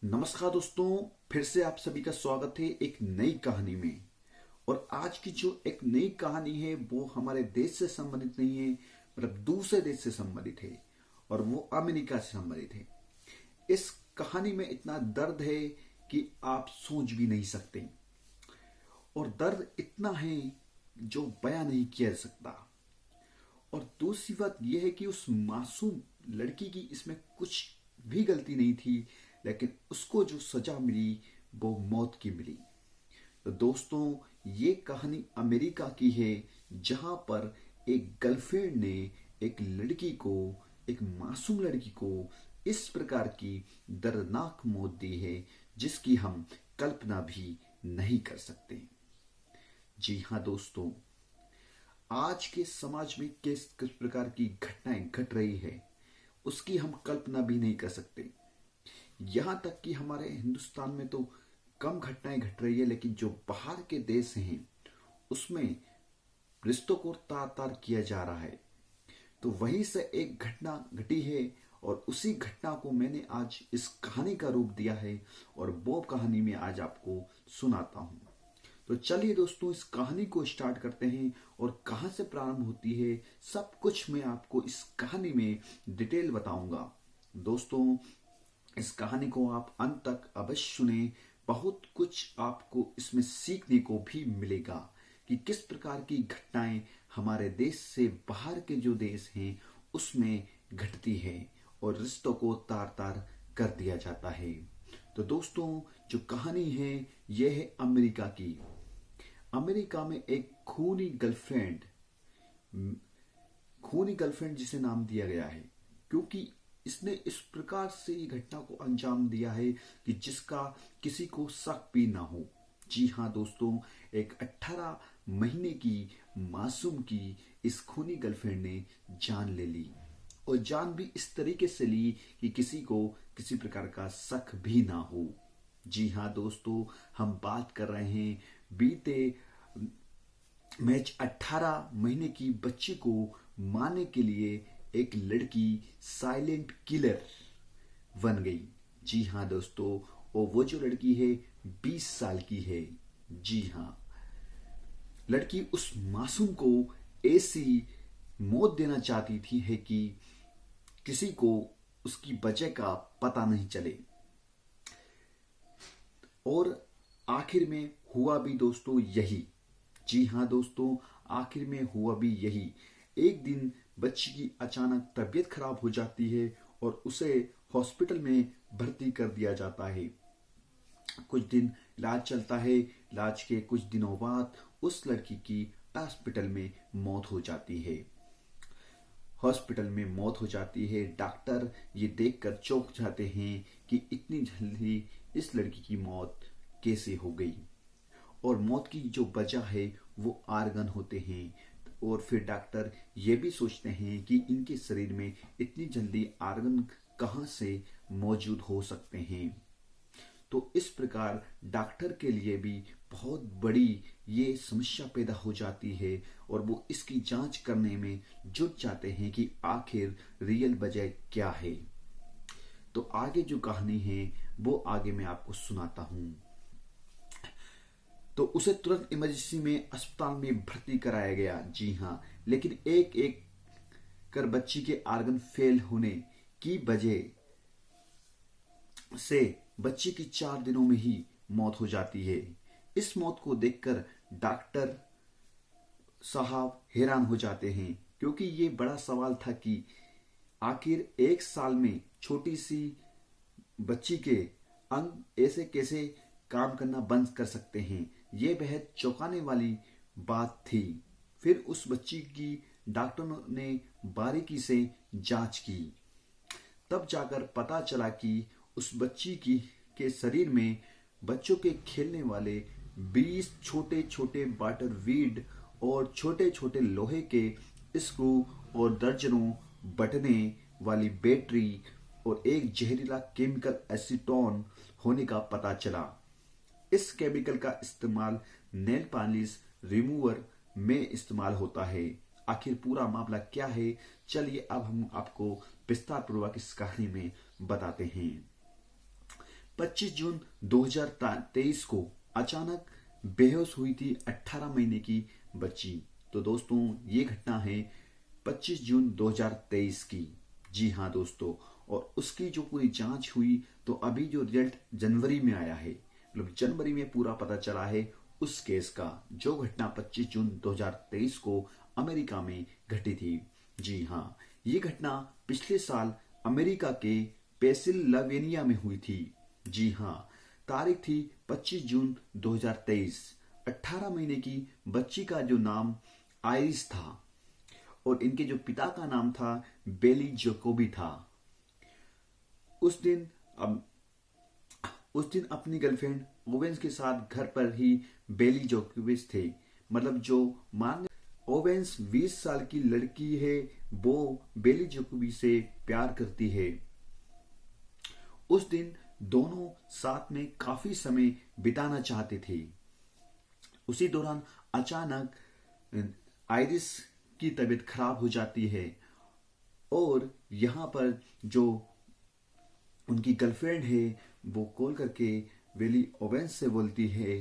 नमस्कार दोस्तों, फिर से आप सभी का स्वागत है एक नई कहानी में। और आज की जो एक नई कहानी है वो हमारे देश से संबंधित नहीं है, मतलब दूसरे देश से संबंधित है और वो अमेरिका से संबंधित है। इस कहानी में इतना दर्द है कि आप सोच भी नहीं सकते, और दर्द इतना है जो बयां नहीं किया जा सकता। और दूसरी बात यह है कि उस मासूम लड़की की इसमें कुछ भी गलती नहीं थी, लेकिन उसको जो सजा मिली वो मौत की मिली। तो दोस्तों, ये कहानी अमेरिका की है, जहां पर एक गर्लफ्रेंड ने एक लड़की को, एक मासूम लड़की को इस प्रकार की दर्दनाक मौत दी है जिसकी हम कल्पना भी नहीं कर सकते। जी हाँ दोस्तों, आज के समाज में किस किस प्रकार की घटनाएं घट रही है उसकी हम कल्पना भी नहीं कर सकते। यहां तक कि हमारे हिंदुस्तान में तो कम घटनाएं घट रही है, लेकिन जो बाहर के देश हैं उसमें रिश्तों को तार तार किया जा रहा है। तो वहीं से एक घटना घटी है और उसी घटना को मैंने आज इस कहानी का रूप दिया है और वो कहानी में आज आपको सुनाता हूं। तो चलिए दोस्तों, इस कहानी को स्टार्ट करते हैं और कहां से प्रारंभ होती है सब कुछ मैं आपको इस कहानी में डिटेल बताऊंगा। दोस्तों, इस कहानी को आप अंत तक अवश्य सुने। बहुत कुछ आपको इसमें सीखने को भी मिलेगा कि किस प्रकार की घटनाएं हमारे देश से बाहर के जो देश हैं उसमें घटती है और रिश्तों को तार तार कर दिया जाता है। तो दोस्तों, जो कहानी है यह है अमेरिका की। अमेरिका में एक खूनी गर्लफ्रेंड जिसे नाम दिया गया है क्योंकि इसने इस प्रकार से ये घटना को अंजाम दिया है कि जिसका किसी को शक भी ना हो। जी हाँ दोस्तों, एक 18 महीने की मासूम की इस खूनी गर्लफ्रेंड ने जान ले ली, और जान भी इस तरीके से ली कि किसी को किसी प्रकार का शक भी ना हो। जी हाँ दोस्तों, हम बात कर रहे हैं बीते मैच 18 महीने की बच्ची को मारने के लिए एक लड़की साइलेंट किलर बन गई। जी हाँ दोस्तों, और वो जो लड़की है 20 साल की है। जी हाँ, लड़की उस मासूम को ऐसी मौत देना चाहती थी है कि किसी को उसकी वजह का पता नहीं चले। और आखिर में हुआ भी दोस्तों यही। जी हाँ दोस्तों, आखिर में हुआ भी यही। एक दिन बच्ची की अचानक तबीयत खराब हो जाती है और उसे हॉस्पिटल में भर्ती कर दिया जाता है। कुछ दिन इलाज चलता है। इलाज के कुछ दिनों बाद उस लड़की की हॉस्पिटल में मौत हो जाती है। हॉस्पिटल में मौत हो जाती है। डॉक्टर ये देखकर चौंक जाते हैं कि इतनी जल्दी इस लड़की की मौत कैसे हो गई। और मौत की जो वजह है वो आर्गन होते हैं। और फिर डॉक्टर ये भी सोचते हैं कि इनके शरीर में इतनी जल्दी आर्गन कहां से मौजूद हो सकते हैं। तो इस प्रकार डॉक्टर के लिए भी बहुत बड़ी ये समस्या पैदा हो जाती है और वो इसकी जांच करने में जुट जाते हैं कि आखिर रियल वजह क्या है। तो आगे जो कहानी है वो आगे मैं आपको सुनाता हूं। तो उसे तुरंत इमरजेंसी में अस्पताल में भर्ती कराया गया। जी हाँ, लेकिन एक एक कर बच्ची के आर्गन फेल होने की वजह से बच्ची की 4 दिनों में ही मौत हो जाती है। इस मौत को देखकर डॉक्टर साहब हैरान हो जाते हैं, क्योंकि ये बड़ा सवाल था कि आखिर 1 साल में छोटी सी बच्ची के अंग ऐसे कैसे काम करना बंद कर सकते हैं। यह बेहद चौंकाने वाली बात थी। फिर उस बच्ची की डॉक्टरों ने बारीकी से जांच की। तब जाकर पता चला कि उस बच्ची की के शरीर में बच्चों के खेलने वाले 20 छोटे छोटे वाटर वीड और छोटे छोटे लोहे के स्क्रू और दर्जनों बटने वाली बैटरी और एक जहरीला केमिकल एसीटोन होने का पता चला। इस केमिकल का इस्तेमाल नेल पॉलिश रिमूवर में इस्तेमाल होता है। आखिर पूरा मामला क्या है, चलिए अब हम आपको विस्तार पूर्वक इस कहानी में बताते हैं। 25 जून 2023 को अचानक बेहोश हुई थी 18 महीने की बच्ची। तो दोस्तों ये घटना है 25 जून 2023 की। जी हाँ दोस्तों, और उसकी जो पूरी जांच हुई तो अभी जो रिजल्ट जनवरी में आया है, मतलब जनवरी में पूरा पता चला है उस केस का, जो घटना 25 जून 2023 को अमेरिका में घटी थी। जी हाँ, ये घटना पिछले साल अमेरिका के पेंसिल्वेनिया में हुई थी। जी हाँ, तारीख थी 25 जून 2023। 18 महीने की बच्ची का जो नाम आइरिस था और इनके जो पिता का नाम था बेली जैकोबी था। उस दिन अपनी गर्लफ्रेंड ओवेंस के साथ घर पर ही बेली जैकोबी थे। मतलब जो मान ओवेंस 20 साल की लड़की है, वो बेली जैकोबी से प्यार करती है। उस दिन दोनों साथ में काफी समय बिताना चाहते थे। उसी दौरान अचानक आइरिस की तबीयत खराब हो जाती है और यहाँ पर जो उनकी गर्लफ्रेंड है वो कॉल करके बेली ओवेंस से बोलती है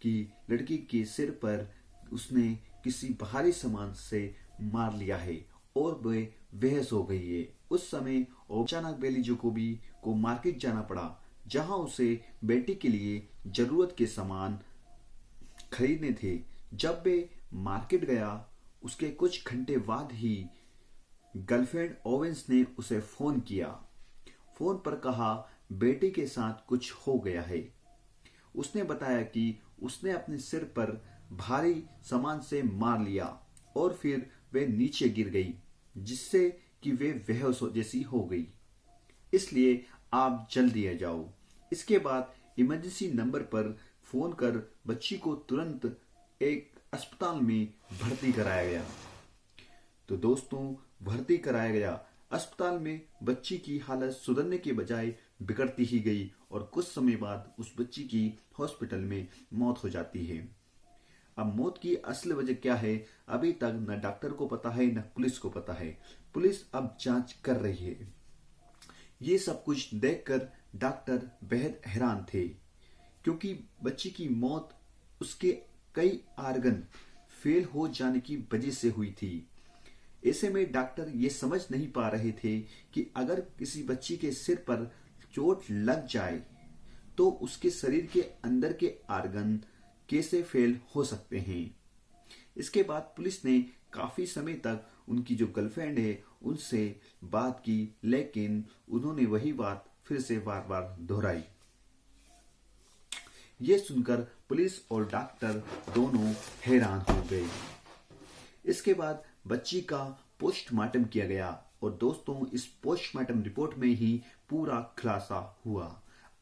कि लड़की के सिर पर उसने किसी बाहरी सामान से मार लिया है और वह बेहोश हो गई है। उस समय अचानक बेली जैकोबी को मार्केट जाना पड़ा, जहां उसे बेटी के लिए जरूरत के सामान खरीदने थे। जब वे मार्केट गया, उसके कुछ घंटे बाद ही गर्लफ्रेंड ओवेंस ने उसे फोन किया। फोन पर कहा बेटी के साथ कुछ हो गया है। उसने बताया कि उसने अपने सिर पर भारी सामान से मार लिया और फिर वे नीचे गिर गई, जिससे कि वे बेहोश जैसी हो गई। इसलिए आप जल्दी आ जाओ। इसके बाद इमरजेंसी नंबर पर फोन कर बच्ची को तुरंत एक अस्पताल में भर्ती कराया गया। तो दोस्तों भर्ती कराया गया अस्पताल में। बच्ची की हालत सुधरने के बजाय बिगड़ती ही गई और कुछ समय बाद उस बच्ची की हॉस्पिटल में मौत हो जाती है। अब मौत की असल वजह क्या है अभी तक न डॉक्टर को पता है न पुलिस को पता है। पुलिस अब जांच कर रही है। ये सब कुछ देखकर डॉक्टर बेहद हैरान थे, क्योंकि बच्ची की मौत उसके कई आर्गन फेल हो जाने की वजह से हुई थी। ऐसे में डॉक्टर ये समझ नहीं पा रहे थे कि अगर किसी बच्ची के सिर पर चोट लग जाए तो उसके शरीर के अंदर के आर्गन कैसे फेल हो सकते हैं। इसके बाद पुलिस ने काफी समय तक उनकी जो गर्लफ्रेंड है उनसे बात की, लेकिन उन्होंने वही बात फिर से बार बार दोहराई। ये सुनकर पुलिस और डॉक्टर दोनों हैरान हो गए। इसके बाद बच्ची का पोस्टमार्टम किया गया और दोस्तों इस पोस्टमार्टम रिपोर्ट में ही पूरा खुलासा हुआ।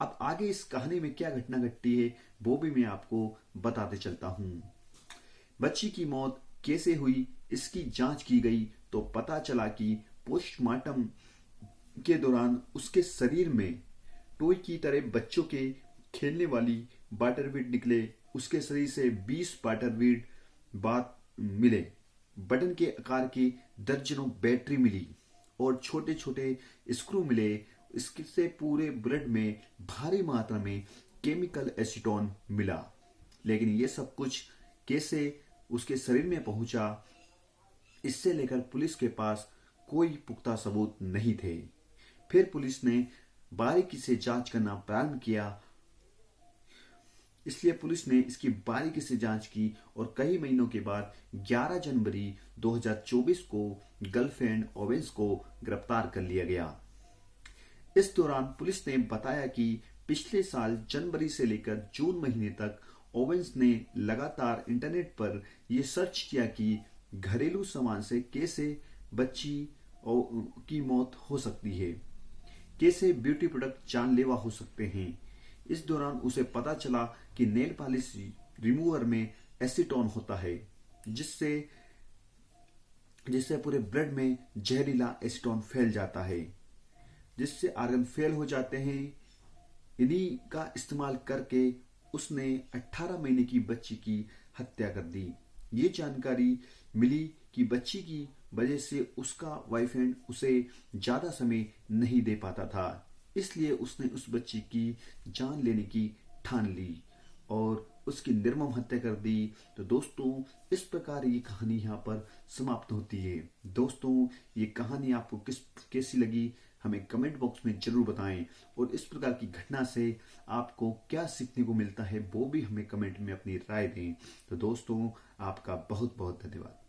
अब आगे इस कहानी में क्या घटना घटती है वो भी मैं आपको बताते चलता हूं। बच्ची की मौत कैसे हुई इसकी जांच की गई तो पता चला कि पोस्टमार्टम के दौरान उसके शरीर में टॉय की तरह बच्चों के खेलने वाली वाटरबीड निकले। उसके शरीर से 20 वाटरबीड बात मिले, बटन के आकार की दर्जनों बैटरी मिली और छोटे छोटे स्क्रू मिले। इससे पूरे ब्लड में भारी मात्रा में केमिकल एसीटोन मिला। लेकिन ये सब कुछ कैसे उसके शरीर में पहुंचा, इससे लेकर पुलिस के पास कोई पुख्ता सबूत नहीं थे। फिर पुलिस ने बारीकी से जांच करना प्रारंभ किया। इसलिए पुलिस ने इसकी बारीकी से जांच की और कई महीनों के बाद 11 जनवरी 2024 को गर्लफ्रेंड ओवेंस को गिरफ्तार कर लिया गया। इस दौरान पुलिस ने बताया कि पिछले साल जनवरी से लेकर जून महीने तक ओवेंस ने लगातार इंटरनेट पर यह सर्च किया कि घरेलू सामान से कैसे बच्ची की मौत हो सकती है, कैसे ब्यूटी प्रोडक्ट जानलेवा हो सकते हैं। इस दौरान उसे पता चला कि नेल पॉलिश रिमूवर में एसीटोन होता है, जिससे पूरे ब्लड में जहरीला एसीटोन फैल जाता है, जिससे आर्गन फेल हो जाते हैं। इन्हीं का इस्तेमाल करके उसने 18 महीने की बच्ची की हत्या कर दी। ये जानकारी मिली कि बच्ची की वजह से उसका बॉयफ्रेंड उसे ज्यादा समय नहीं दे पाता था, इसलिए उसने उस बच्ची की जान लेने की ठान ली और उसकी निर्मम हत्या कर दी। तो दोस्तों, इस प्रकार ये कहानी यहाँ पर समाप्त होती है। दोस्तों, ये कहानी आपको कैसी लगी हमें कमेंट बॉक्स में जरूर बताएं, और इस प्रकार की घटना से आपको क्या सीखने को मिलता है वो भी हमें कमेंट में अपनी राय दें। तो दोस्तों, आपका बहुत बहुत धन्यवाद।